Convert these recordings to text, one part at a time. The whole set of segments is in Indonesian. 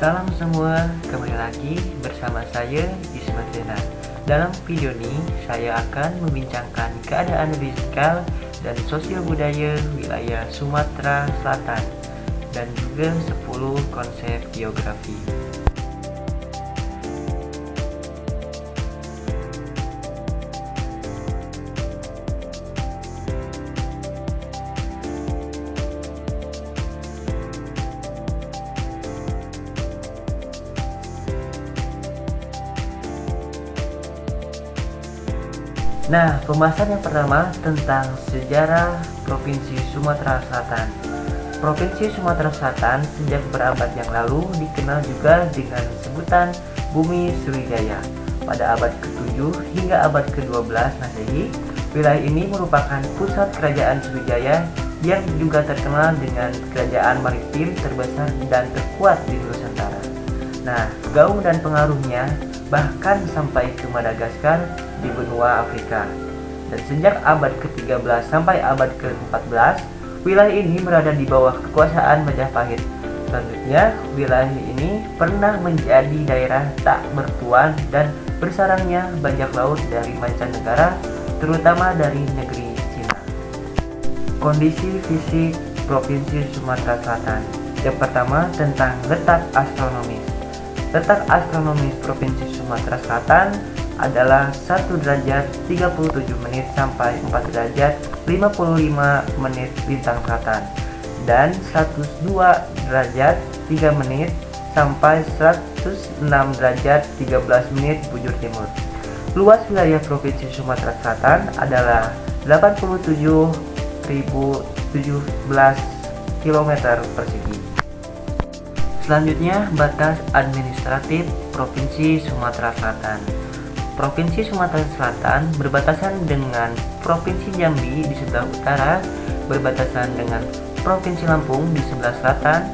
Salam semua, kembali lagi bersama saya Ismat Zena. Dalam video ini saya akan membincangkan keadaan fisikal dan sosial budaya wilayah Sumatera Selatan dan juga 10 konsep geografi. Nah, pembahasan yang pertama tentang sejarah Provinsi Sumatera Selatan. Provinsi Sumatera Selatan sejak berabad yang lalu dikenal juga dengan sebutan Bumi Sriwijaya. Pada abad ke-7 hingga abad ke-12 Masehi, wilayah ini merupakan pusat kerajaan Sriwijaya yang juga terkenal dengan kerajaan maritim terbesar dan terkuat di Nusantara. Nah, gaung dan pengaruhnya bahkan sampai ke Madagaskar di benua Afrika. Dan sejak abad ke-13 sampai abad ke-14, wilayah ini berada di bawah kekuasaan Majapahit. Selanjutnya, wilayah ini pernah menjadi daerah tak bertuan dan bersarangnya bajak laut dari mancanegara, terutama dari negeri Cina. Kondisi fisik Provinsi Sumatera Selatan. Yang pertama tentang letak astronomis. Letak astronomis Provinsi Sumatera Selatan adalah 1 derajat 37 menit sampai 4 derajat 55 menit lintang selatan dan 102 derajat 3 menit sampai 106 derajat 13 menit bujur timur. Luas wilayah Provinsi Sumatera Selatan adalah 87.017 km persegi. Selanjutnya, batas administratif Provinsi Sumatera Selatan. Provinsi Sumatera Selatan berbatasan dengan Provinsi Jambi di sebelah utara, berbatasan dengan Provinsi Lampung di sebelah selatan,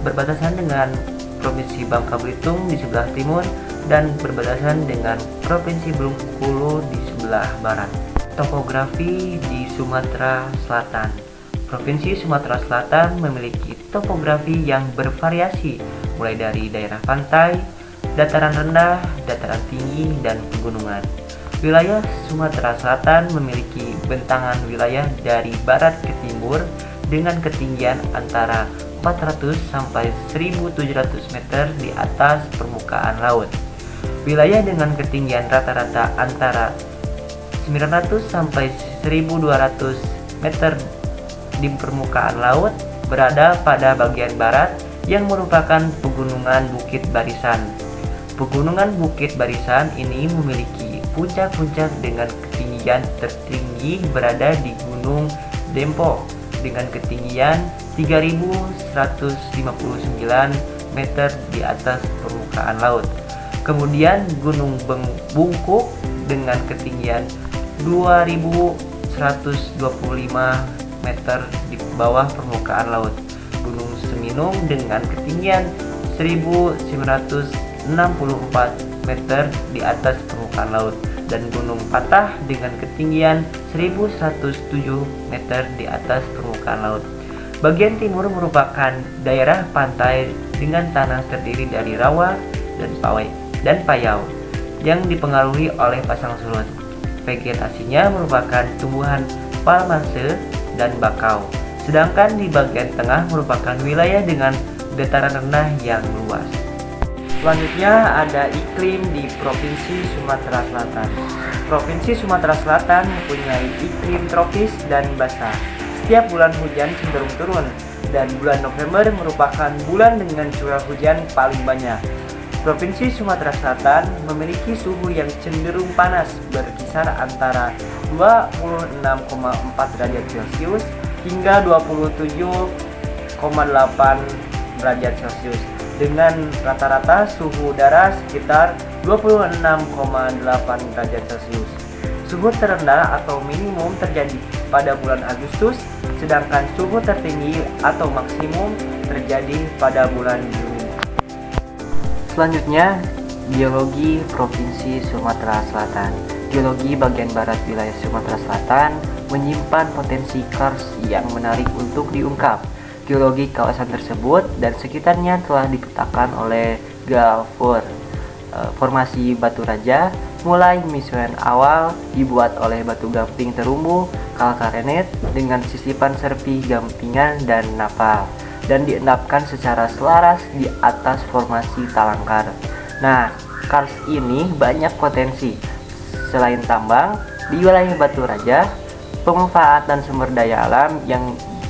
berbatasan dengan Provinsi Bangka Belitung di sebelah timur, dan berbatasan dengan Provinsi Bengkulu di sebelah barat. Topografi di Sumatera Selatan. Provinsi Sumatera Selatan memiliki topografi yang bervariasi, mulai dari daerah pantai, dataran rendah, dataran tinggi, dan pegunungan. Wilayah Sumatera Selatan memiliki bentangan wilayah dari barat ke timur dengan ketinggian antara 400 sampai 1700 meter di atas permukaan laut. Wilayah dengan ketinggian rata-rata antara 900 sampai 1200 meter di permukaan laut berada pada bagian barat yang merupakan pegunungan Bukit Barisan. Pegunungan Bukit Barisan ini memiliki puncak-puncak dengan ketinggian tertinggi berada di Gunung Dempo dengan ketinggian 3.159 meter di atas permukaan laut. Kemudian Gunung Bungkuk dengan ketinggian 2.125 meter di bawah permukaan laut. Gunung Seminung dengan ketinggian 1.964 meter di atas permukaan laut, dan Gunung Patah dengan ketinggian 1107 meter di atas permukaan laut. Bagian timur merupakan daerah pantai dengan tanah terdiri dari rawa dan payau yang dipengaruhi oleh pasang surut. Vegetasinya merupakan tumbuhan palmase dan bakau. Sedangkan di bagian tengah merupakan wilayah dengan dataran rendah yang luas. Selanjutnya ada iklim di Provinsi Sumatera Selatan. Provinsi Sumatera Selatan mempunyai iklim tropis dan basah. Setiap bulan hujan cenderung turun dan bulan November merupakan bulan dengan curah hujan paling banyak. Provinsi Sumatera Selatan memiliki suhu yang cenderung panas berkisar antara 26,4 derajat Celcius hingga 27,8 derajat Celcius, dengan rata-rata suhu udara sekitar 26,8 derajat Celcius. Suhu terendah atau minimum terjadi pada bulan Agustus, sedangkan suhu tertinggi atau maksimum terjadi pada bulan Juni. Selanjutnya, geologi Provinsi Sumatera Selatan. Geologi bagian barat wilayah Sumatera Selatan menyimpan potensi karst yang menarik untuk diungkap. Geologi kawasan tersebut dan sekitarnya telah dipetakan oleh Galfur. Formasi batu raja mulai misuran awal dibuat oleh batu gamping terumbu kalkarenit dengan sisipan serpi gampingan dan napal, dan diendapkan secara selaras di atas formasi talangkar. Nah, kars ini banyak potensi. Selain tambang, di wilayah batu raja, pemanfaatan sumber daya alam yang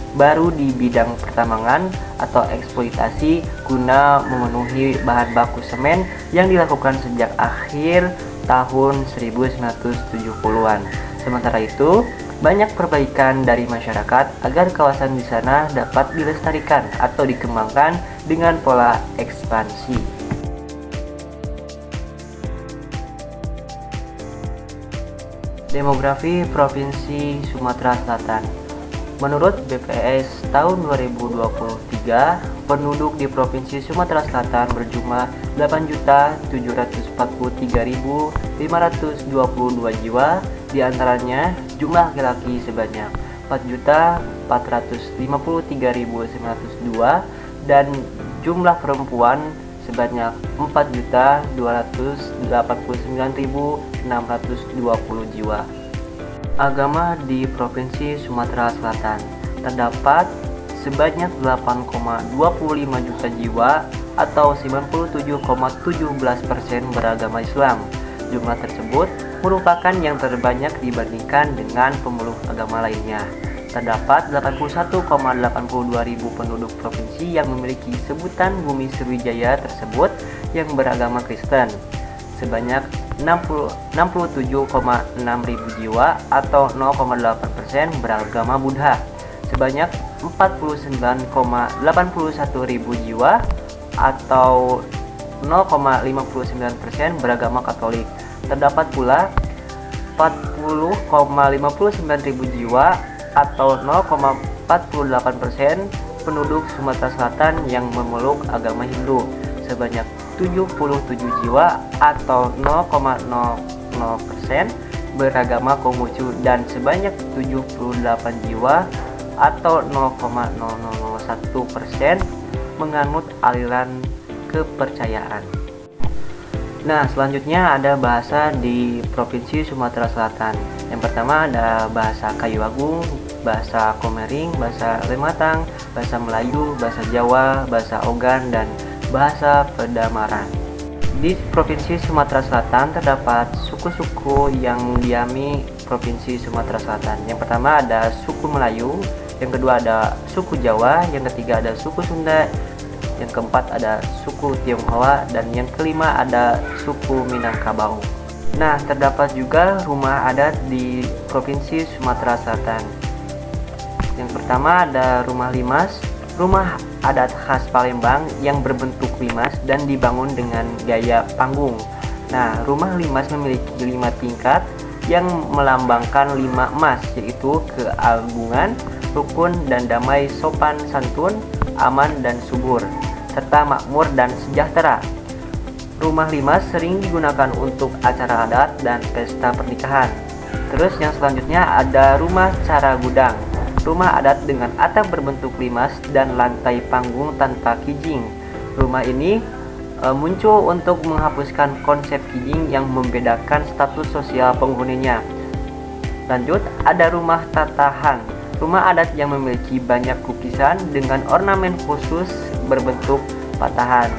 baru di bidang pertambangan atau eksploitasi guna memenuhi bahan baku semen yang dilakukan sejak akhir tahun 1970-an. Sementara itu, banyak perbaikan dari masyarakat agar kawasan di sana dapat dilestarikan atau dikembangkan dengan pola ekspansi. Demografi Provinsi Sumatera Selatan. Menurut BPS tahun 2023, penduduk di Provinsi Sumatera Selatan berjumlah 8.743.522 jiwa, diantaranya jumlah laki-laki sebanyak 4.453.902 dan jumlah perempuan sebanyak 4.289.620 jiwa. Agama di Provinsi Sumatera Selatan terdapat sebanyak 8,25 juta jiwa atau 97,17% beragama Islam. Jumlah tersebut merupakan yang terbanyak dibandingkan dengan pemeluk agama lainnya. Terdapat 81,82 ribu penduduk provinsi yang memiliki sebutan Bumi Sriwijaya tersebut yang beragama Kristen. Sebanyak 67,6 ribu jiwa atau 0,8% beragama Buddha. Sebanyak 49,81 ribu jiwa atau 0,59% beragama Katolik. Terdapat pula 40,59 ribu jiwa atau 0,48% penduduk Sumatera Selatan yang memeluk agama Hindu. Sebanyak 77 jiwa atau 0,00% beragama Konghucu dan sebanyak 78 jiwa atau 0,001% menganut aliran kepercayaan. Nah, selanjutnya ada bahasa di Provinsi Sumatera Selatan. Yang pertama ada bahasa Kayu Agung, bahasa Komering, bahasa Lematang, bahasa Melayu, bahasa Jawa, bahasa Ogan, dan bahasa Pedamaran. Di Provinsi Sumatera Selatan terdapat suku-suku yang diami Provinsi Sumatera Selatan. Yang pertama ada suku Melayu, yang kedua ada suku Jawa, yang ketiga ada suku Sunda, yang keempat ada suku Tionghoa, dan yang kelima ada suku Minangkabau. Nah, terdapat juga rumah adat di Provinsi Sumatera Selatan. Yang pertama ada rumah limas, rumah adat khas Palembang yang berbentuk limas dan dibangun dengan gaya panggung. Nah, rumah limas memiliki 5 tingkat yang melambangkan 5 emas, yaitu keagungan, rukun dan damai, sopan santun, aman dan subur, serta makmur dan sejahtera. Rumah limas sering digunakan untuk acara adat dan pesta pernikahan. Terus yang selanjutnya ada rumah cara gudang. Rumah adat dengan atap berbentuk limas dan lantai panggung tanpa kijing. Rumah ini muncul untuk menghapuskan konsep kijing yang membedakan status sosial penghuninya. Lanjut, ada rumah tatahan. Rumah adat yang memiliki banyak lukisan dengan ornamen khusus berbentuk patahan.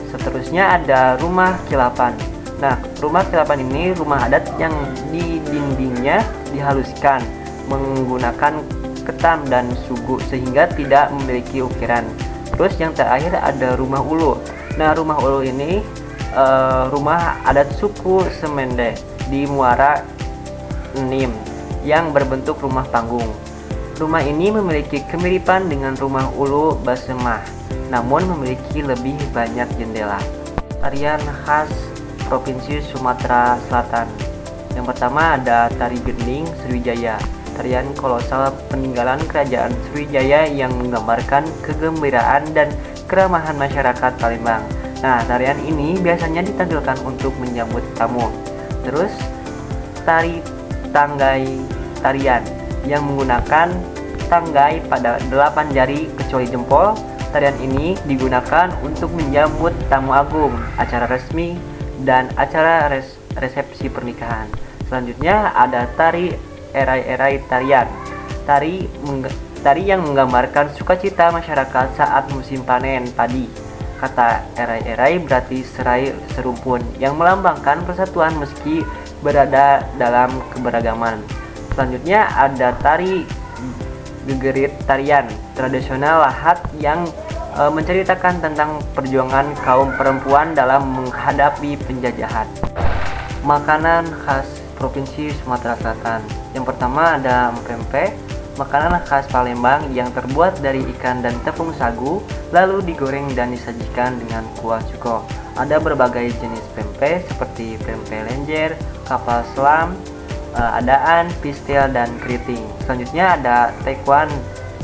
Seterusnya ada rumah kilapan. Nah, rumah kilapan ini rumah adat yang di dindingnya dihaluskan menggunakan ketam dan sugu sehingga tidak memiliki ukiran. Terus yang terakhir ada rumah ulu. Nah, rumah ulu ini rumah adat suku Semende di Muara Enim yang berbentuk rumah panggung. Rumah ini memiliki kemiripan dengan rumah ulu Basemah, namun memiliki lebih banyak jendela. Tarian khas Provinsi Sumatera Selatan. Yang pertama ada Tari Gending Sriwijaya. Tarian kolosal peninggalan kerajaan Sriwijaya yang menggambarkan kegembiraan dan keramahan masyarakat Palembang. Nah, tarian ini biasanya ditampilkan untuk menyambut tamu. Terus, tari tanggai tarian yang menggunakan tanggai pada 8 jari kecuali jempol. Tarian ini digunakan untuk menjambut tamu agung, acara resmi, dan acara resepsi pernikahan. Selanjutnya ada tari erai-erai tarian. Tari yang menggambarkan sukacita masyarakat saat musim panen padi. Kata erai-erai berarti serai serumpun yang melambangkan persatuan meski berada dalam keberagaman. Selanjutnya ada tari gegerit tarian tradisional Lahat yang menceritakan tentang perjuangan kaum perempuan dalam menghadapi penjajahan. Makanan khas Provinsi Sumatera Selatan. Yang pertama ada pempek, makanan khas Palembang yang terbuat dari ikan dan tepung sagu, lalu digoreng dan disajikan dengan kuah cuko. Ada berbagai jenis pempek seperti pempek lenjer, kapal selam, adaan, pistil, dan keriting. Selanjutnya ada taekwan.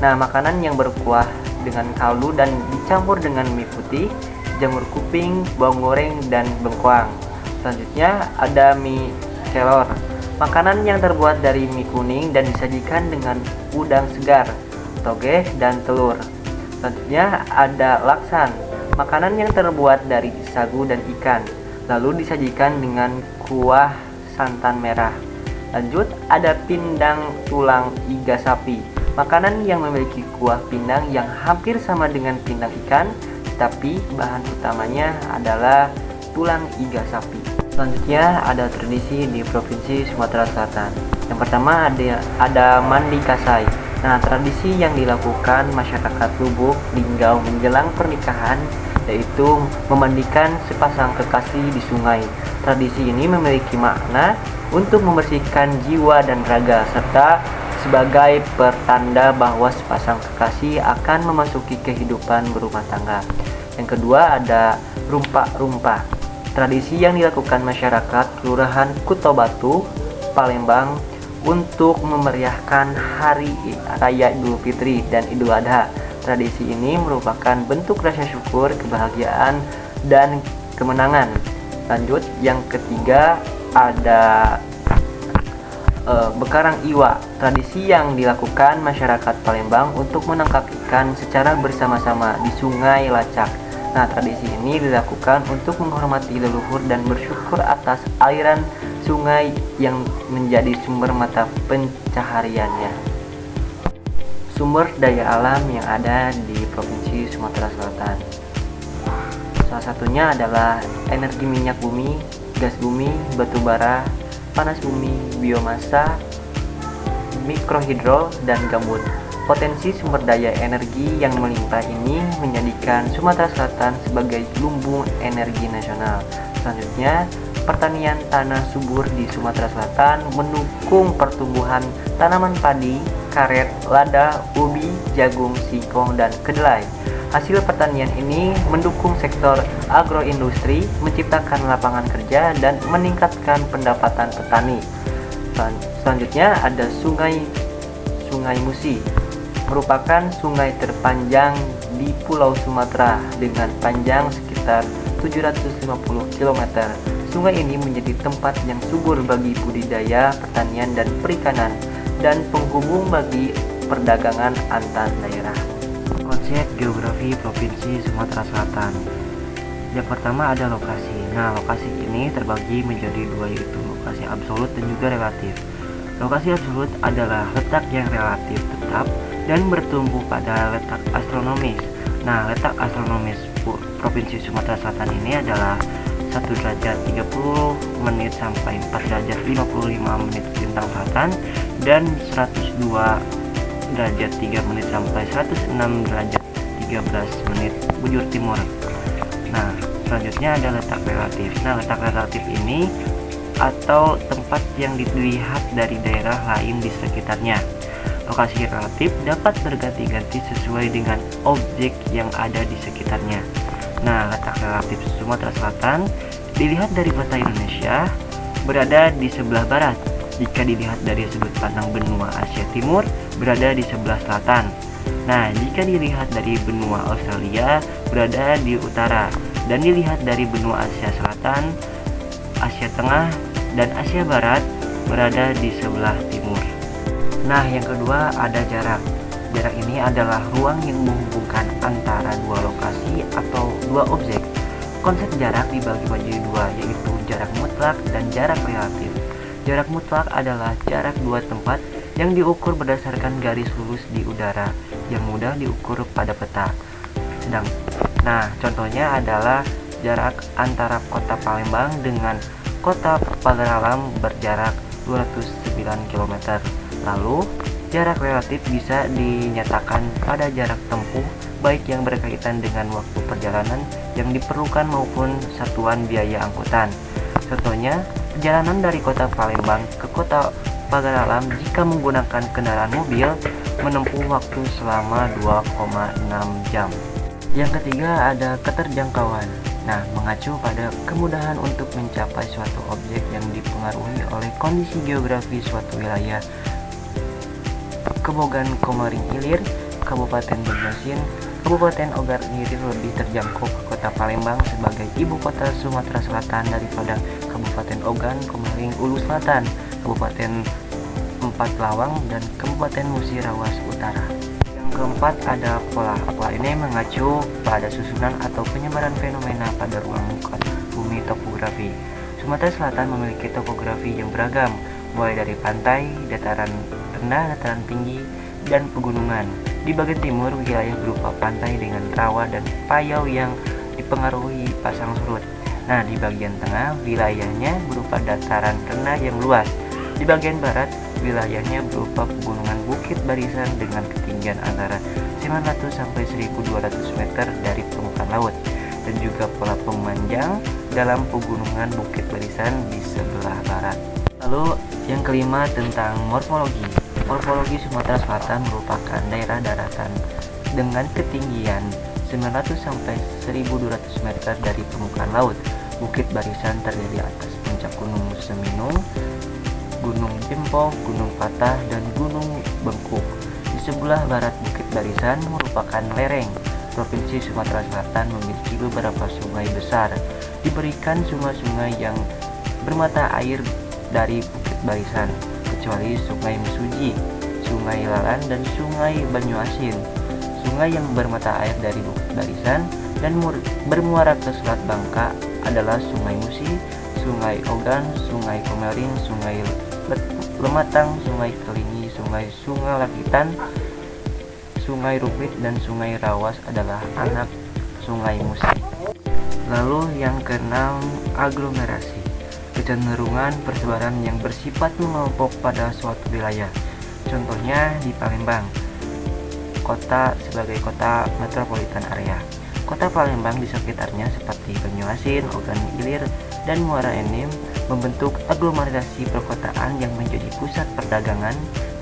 Nah, makanan yang berkuah dengan kaldu dan dicampur dengan mie putih, jamur kuping, bawang goreng, dan bengkoang. Selanjutnya ada mie kelor, makanan yang terbuat dari mie kuning dan disajikan dengan udang segar, togeh, dan telur. Selanjutnya ada laksan, makanan yang terbuat dari sagu dan ikan, lalu disajikan dengan kuah santan merah. Lanjut ada pindang tulang iga sapi, makanan yang memiliki kuah pindang yang hampir sama dengan pindang ikan, tapi bahan utamanya adalah tulang iga sapi. Selanjutnya ada tradisi di Provinsi Sumatera Selatan. Yang pertama ada mandi kasai. Nah, tradisi yang dilakukan masyarakat Lubuk Linggau menjelang pernikahan yaitu memandikan sepasang kekasih di sungai. Tradisi ini memiliki makna untuk membersihkan jiwa dan raga serta sebagai pertanda bahwa sepasang kekasih akan memasuki kehidupan berumah tangga. Yang kedua ada rumpa-rumpa. Tradisi yang dilakukan masyarakat Kelurahan Kutobatu, Palembang untuk memeriahkan hari raya Idul Fitri dan Idul Adha. Tradisi ini merupakan bentuk rasa syukur, kebahagiaan, dan kemenangan. Lanjut, yang ketiga ada bekarang iwa. Tradisi yang dilakukan masyarakat Palembang untuk menangkap ikan secara bersama-sama di Sungai Lacak. Nah, tradisi ini dilakukan untuk menghormati leluhur dan bersyukur atas aliran sungai yang menjadi sumber mata pencahariannya. Sumber daya alam yang ada di Provinsi Sumatera Selatan. Salah satunya adalah energi minyak bumi, gas bumi, batu bara, panas bumi, biomasa, mikrohidro, dan gambut. Potensi sumber daya energi yang melimpah ini menjadikan Sumatera Selatan sebagai lumbung energi nasional. Selanjutnya, pertanian tanah subur di Sumatera Selatan mendukung pertumbuhan tanaman padi, karet, lada, ubi, jagung, singkong, dan kedelai. Hasil pertanian ini mendukung sektor agroindustri, menciptakan lapangan kerja, dan meningkatkan pendapatan petani. Selanjutnya ada Sungai Musi, merupakan sungai terpanjang di Pulau Sumatera dengan panjang sekitar 750 km. Sungai ini menjadi tempat yang subur bagi budidaya, pertanian, dan perikanan, dan penghubung bagi perdagangan antar daerah. Konsep geografi Provinsi Sumatera Selatan. Yang pertama ada lokasi. Nah, lokasi ini terbagi menjadi dua, yaitu lokasi absolut dan juga relatif. Lokasi absolut adalah letak yang relatif tetap dan bertumbuh pada letak astronomis. Nah, letak astronomis Provinsi Sumatera Selatan ini adalah 1 derajat 30 menit sampai 4 derajat 55 menit lintang selatan dan 102 derajat 3 menit sampai 106 derajat 13 menit bujur timur. Nah, selanjutnya ada letak relatif. Nah, letak relatif ini atau tempat yang dilihat dari daerah lain di sekitarnya. Lokasi relatif dapat berganti-ganti sesuai dengan objek yang ada di sekitarnya. Nah, letak relatif Sumatera Selatan dilihat dari peta Indonesia berada di sebelah barat. Jika dilihat dari sudut pandang benua Asia Timur berada di sebelah selatan. Nah, jika dilihat dari benua Australia berada di utara, dan dilihat dari benua Asia Selatan, Asia Tengah, dan Asia Barat berada di sebelah timur. Nah, yang kedua ada jarak. Jarak ini adalah ruang yang menghubungkan antara dua lokasi atau dua objek. Konsep jarak dibagi menjadi dua, yaitu jarak mutlak dan jarak relatif. Jarak mutlak adalah jarak dua tempat yang diukur berdasarkan garis lurus di udara yang mudah diukur pada peta. Contohnya adalah jarak antara kota Palembang dengan kota Pagar Alam berjarak 209 km. Lalu, jarak relatif bisa dinyatakan pada jarak tempuh baik yang berkaitan dengan waktu perjalanan yang diperlukan maupun satuan biaya angkutan. Contohnya, perjalanan dari kota Palembang ke kota Pagar Alam jika menggunakan kendaraan mobil menempuh waktu selama 2,6 jam. Yang ketiga ada keterjangkauan. Mengacu pada kemudahan untuk mencapai suatu objek yang dipengaruhi oleh kondisi geografi suatu wilayah. Kebogan Komering Ilir, Kabupaten Banyuasin, Kabupaten Ogan Ilir lebih terjangkau ke kota Palembang sebagai ibu kota Sumatera Selatan daripada Kabupaten Ogan Komering Ulu Selatan, Kabupaten Empat Lawang, dan Kabupaten Musirawas Utara. Yang keempat ada pola. Pola ini mengacu pada susunan atau penyebaran fenomena pada ruang muka bumi topografi. Sumatera Selatan memiliki topografi yang beragam, mulai dari pantai, dataran rendah, dataran tinggi, dan pegunungan. Di bagian timur, wilayah berupa pantai dengan rawa dan payau yang dipengaruhi pasang surut. Di bagian tengah, wilayahnya berupa dataran rendah yang luas. Di bagian barat, wilayahnya berupa pegunungan bukit barisan dengan ketinggian antara 900 sampai 1200 meter dari permukaan laut, dan juga pola pemanjang dalam pegunungan bukit barisan di sebelah barat. Lalu yang kelima tentang morfologi. Morfologi Sumatera Selatan merupakan daerah daratan dengan ketinggian 900 sampai 1200 meter dari permukaan laut. Bukit barisan terdiri atas puncak Gunung Seminung, Gunung Jempol, Gunung Patah, dan Gunung Bengkuk. Di sebelah barat bukit barisan merupakan lereng. Provinsi Sumatera Selatan memiliki beberapa sungai besar. Diberikan sungai-sungai yang bermata air dari bukit barisan, kecuali Sungai Mesuji, Sungai Lalan, dan Sungai Banyuasin. Sungai yang bermata air dari bukit barisan dan bermuara ke Selat Bangka adalah Sungai Musi, Sungai Ogan, Sungai Komering, Sungai Lematang, Sungai Kelingi, Sungai Lakitan, Sungai Rupit, dan Sungai Rawas adalah anak Sungai Musi. Lalu yang keenam, aglomerasi. Kecenderungan persebaran yang bersifat mengelompok pada suatu wilayah. Contohnya di Palembang, kota sebagai kota metropolitan area. Kota Palembang di sekitarnya seperti Banyuasin, Ogan Ilir, dan Muara Enim membentuk aglomerasi perkotaan yang menjadi pusat perdagangan,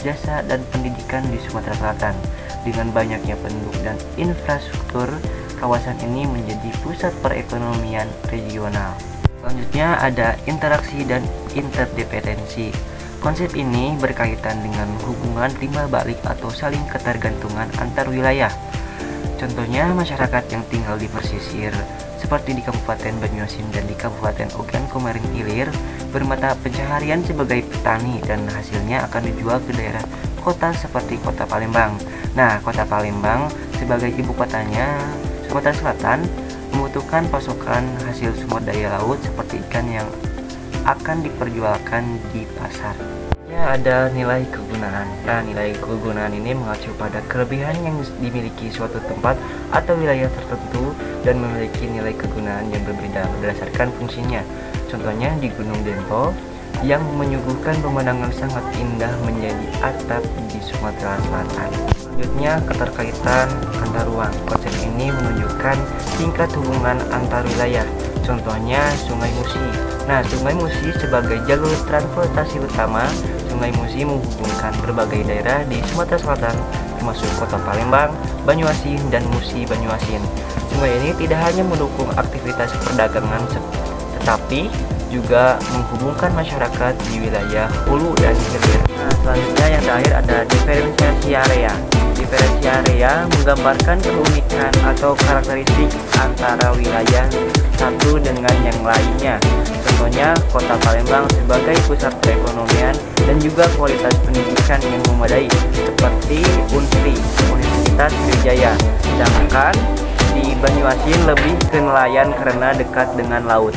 jasa, dan pendidikan di Sumatera Selatan. Dengan banyaknya penduduk dan infrastruktur, kawasan ini menjadi pusat perekonomian regional. Selanjutnya ada interaksi dan interdependensi. Konsep ini berkaitan dengan hubungan timbal balik atau saling ketergantungan antar wilayah. Contohnya masyarakat yang tinggal di pesisir seperti di Kabupaten Banyuasin dan di Kabupaten Ogan Komering Ilir bermata pencaharian sebagai petani dan hasilnya akan dijual ke daerah kota seperti kota Palembang. Kota Palembang sebagai ibu kotanya Sumatera Selatan membutuhkan pasokan hasil sumber daya laut seperti ikan yang akan diperjualkan di pasar. Ada nilai kegunaan. Nilai kegunaan ini mengacu pada kelebihan yang dimiliki suatu tempat atau wilayah tertentu dan memiliki nilai kegunaan yang berbeda berdasarkan fungsinya. Contohnya di Gunung Dempo yang menyuguhkan pemandangan sangat indah menjadi atap di Sumatera Selatan. Selanjutnya, keterkaitan antar ruang. Konsep ini menunjukkan tingkat hubungan antar wilayah. Contohnya Sungai Musi. Sungai Musi sebagai jalur transportasi utama. Sungai Musi menghubungkan berbagai daerah di Sumatera Selatan, termasuk kota Palembang, Banyuasin, dan Musi Banyuasin. Sungai ini tidak hanya mendukung aktivitas perdagangan, tetapi juga menghubungkan masyarakat di wilayah hulu dan hilir. Selanjutnya yang terakhir ada diferensiasi area. Diferensiasi area menggambarkan keunikan atau karakteristik antara wilayah satu dengan yang lainnya. Contohnya kota Palembang sebagai pusat perekonomian dan juga kualitas pendidikan yang memadai seperti UNSRI, Universitas Sriwijaya. Sedangkan di Banyuasin lebih ke nelayan karena dekat dengan laut.